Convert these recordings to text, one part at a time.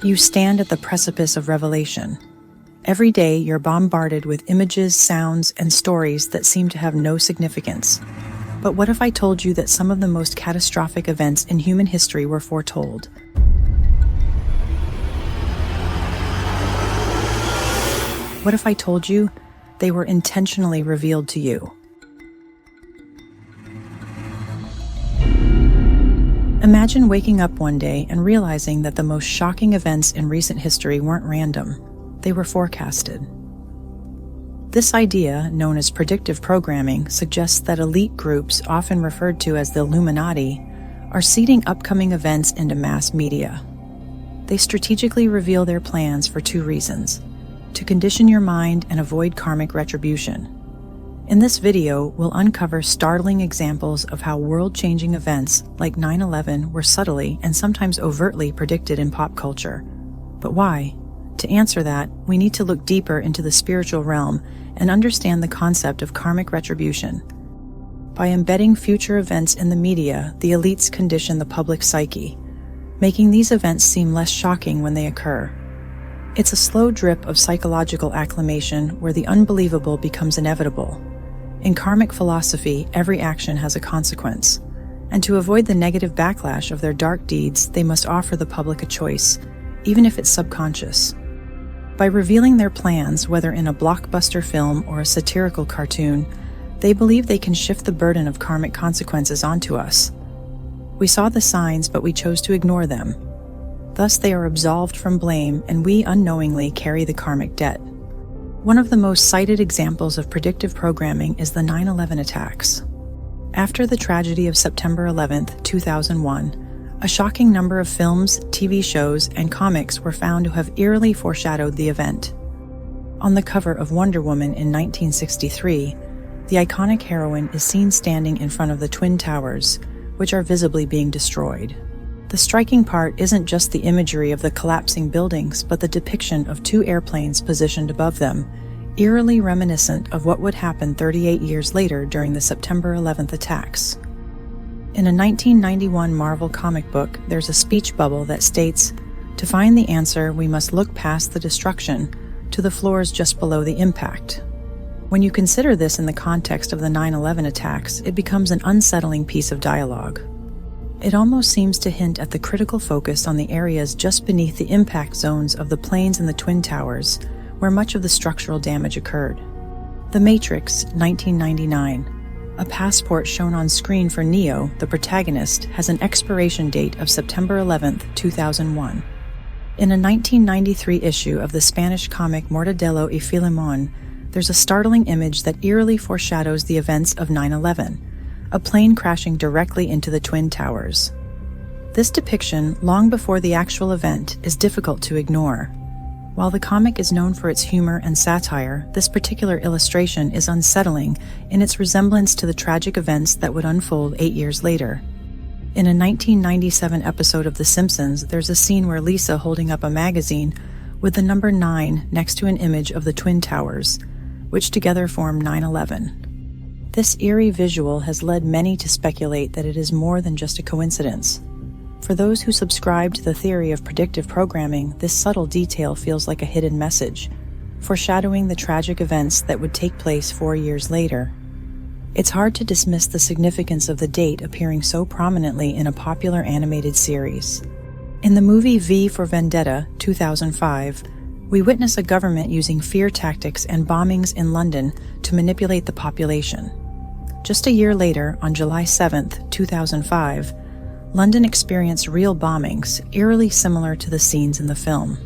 You stand at the precipice of revelation. Every day, you're bombarded with images, sounds, and stories that seem to have no significance. But what if I told you that some of the most catastrophic events in human history were foretold? What if I told you they were intentionally revealed to you? Imagine waking up one day and realizing that the most shocking events in recent history weren't random. They were forecasted. This idea, known as predictive programming, suggests that elite groups, often referred to as the Illuminati, are seeding upcoming events into mass media. They strategically reveal their plans for two reasons: to condition your mind and avoid karmic retribution. In this video, we'll uncover startling examples of how world-changing events like 9/11 were subtly and sometimes overtly predicted in pop culture. But why? To answer that, we need to look deeper into the spiritual realm and understand the concept of karmic retribution. By embedding future events in the media, the elites condition the public psyche, making these events seem less shocking when they occur. It's a slow drip of psychological acclimation where the unbelievable becomes inevitable. In karmic philosophy, every action has a consequence, and to avoid the negative backlash of their dark deeds, they must offer the public a choice, even if it's subconscious. By revealing their plans, whether in a blockbuster film or a satirical cartoon, they believe they can shift the burden of karmic consequences onto us. We saw the signs, but we chose to ignore them. Thus, they are absolved from blame, and we unknowingly carry the karmic debt. One of the most cited examples of predictive programming is the 9/11 attacks. After the tragedy of September 11, 2001, a shocking number of films, TV shows, and comics were found to have eerily foreshadowed the event. On the cover of Wonder Woman in 1963, the iconic heroine is seen standing in front of the Twin Towers, which are visibly being destroyed. The striking part isn't just the imagery of the collapsing buildings, but the depiction of two airplanes positioned above them, eerily reminiscent of what would happen 38 years later during the September 11th attacks. In a 1991 Marvel comic book, there's a speech bubble that states, "To find the answer, we must look past the destruction to the floors just below the impact." When you consider this in the context of the 9/11 attacks, it becomes an unsettling piece of dialogue. It almost seems to hint at the critical focus on the areas just beneath the impact zones of the planes and the Twin Towers, where much of the structural damage occurred. The Matrix, 1999. A passport shown on screen for Neo, the protagonist, has an expiration date of September 11, 2001. In a 1993 issue of the Spanish comic Mortadelo y Filemón, there's a startling image that eerily foreshadows the events of 9/11. A plane crashing directly into the Twin Towers. This depiction, long before the actual event, is difficult to ignore. While the comic is known for its humor and satire, this particular illustration is unsettling in its resemblance to the tragic events that would unfold 8 years later. In a 1997 episode of The Simpsons, there's a scene where Lisa holding up a magazine with the number 9 next to an image of the Twin Towers, which together form 9/11. This eerie visual has led many to speculate that it is more than just a coincidence. For those who subscribe to the theory of predictive programming, this subtle detail feels like a hidden message, foreshadowing the tragic events that would take place 4 years later. It's hard to dismiss the significance of the date appearing so prominently in a popular animated series. In the movie V for Vendetta, 2005, we witness a government using fear tactics and bombings in London to manipulate the population. Just a year later, on July 7, 2005, London experienced real bombings, eerily similar to the scenes in the film.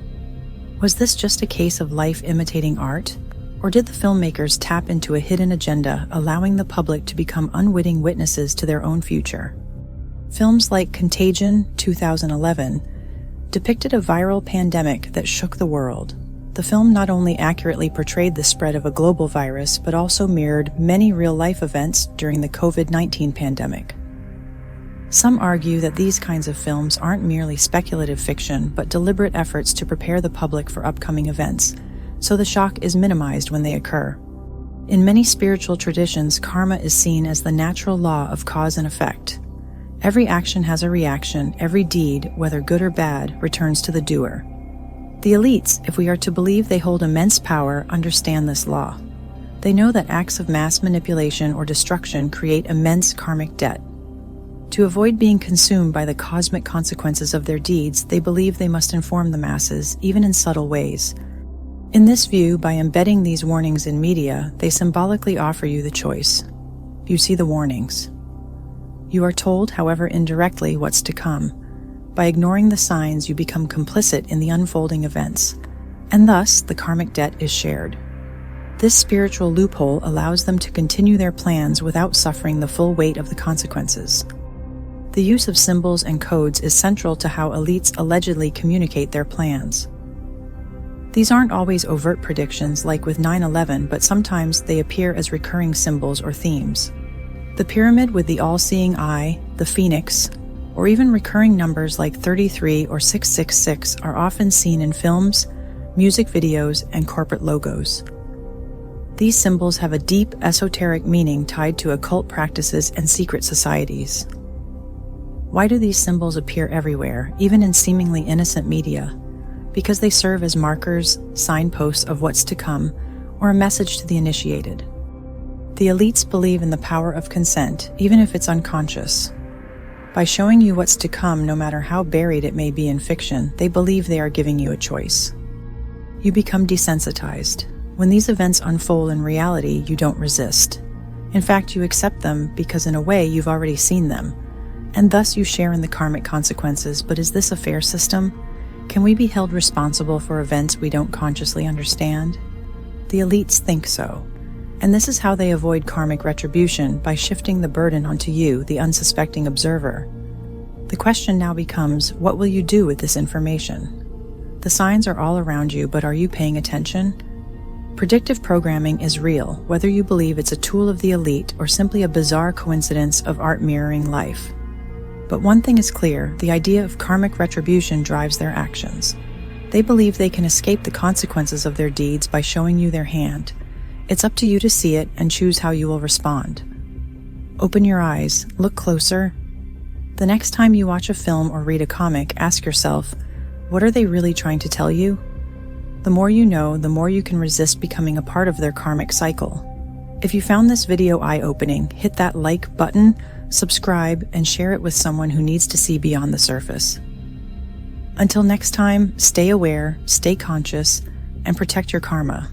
Was this just a case of life imitating art? Or did the filmmakers tap into a hidden agenda, allowing the public to become unwitting witnesses to their own future? Films like Contagion, 2011, depicted a viral pandemic that shook the world. The film not only accurately portrayed the spread of a global virus, but also mirrored many real-life events during the COVID-19 pandemic. Some argue that these kinds of films aren't merely speculative fiction, but deliberate efforts to prepare the public for upcoming events, so the shock is minimized when they occur. In many spiritual traditions, karma is seen as the natural law of cause and effect. Every action has a reaction, every deed, whether good or bad, returns to the doer. The elites, if we are to believe they hold immense power, understand this law. They know that acts of mass manipulation or destruction create immense karmic debt. To avoid being consumed by the cosmic consequences of their deeds, they believe they must inform the masses, even in subtle ways. In this view, by embedding these warnings in media, they symbolically offer you the choice. You see the warnings. You are told, however indirectly, what's to come. By ignoring the signs, you become complicit in the unfolding events, and thus the karmic debt is shared. This spiritual loophole allows them to continue their plans without suffering the full weight of the consequences. The use of symbols and codes is central to how elites allegedly communicate their plans. These aren't always overt predictions like with 9/11, but sometimes they appear as recurring symbols or themes. The pyramid with the all-seeing eye, the phoenix, or even recurring numbers like 33 or 666 are often seen in films, music videos, and corporate logos. These symbols have a deep esoteric meaning tied to occult practices and secret societies. Why do these symbols appear everywhere, even in seemingly innocent media? Because they serve as markers, signposts of what's to come, or a message to the initiated. The elites believe in the power of consent, even if it's unconscious. By showing you what's to come, no matter how buried it may be in fiction, they believe they are giving you a choice. You become desensitized. When these events unfold in reality, you don't resist. In fact, you accept them because in a way you've already seen them, and thus you share in the karmic consequences. But is this a fair system? Can we be held responsible for events we don't consciously understand? The elites think so. And this is how they avoid karmic retribution, by shifting the burden onto you, the unsuspecting observer. The question now becomes, what will you do with this information? The signs are all around you, but are you paying attention? Predictive programming is real, whether you believe it's a tool of the elite or simply a bizarre coincidence of art mirroring life. But one thing is clear, the idea of karmic retribution drives their actions. They believe they can escape the consequences of their deeds by showing you their hand. It's up to you to see it and choose how you will respond. Open your eyes, look closer. The next time you watch a film or read a comic, ask yourself, what are they really trying to tell you? The more you know, the more you can resist becoming a part of their karmic cycle. If you found this video eye-opening, hit that like button, subscribe, and share it with someone who needs to see beyond the surface. Until next time, stay aware, stay conscious, and protect your karma.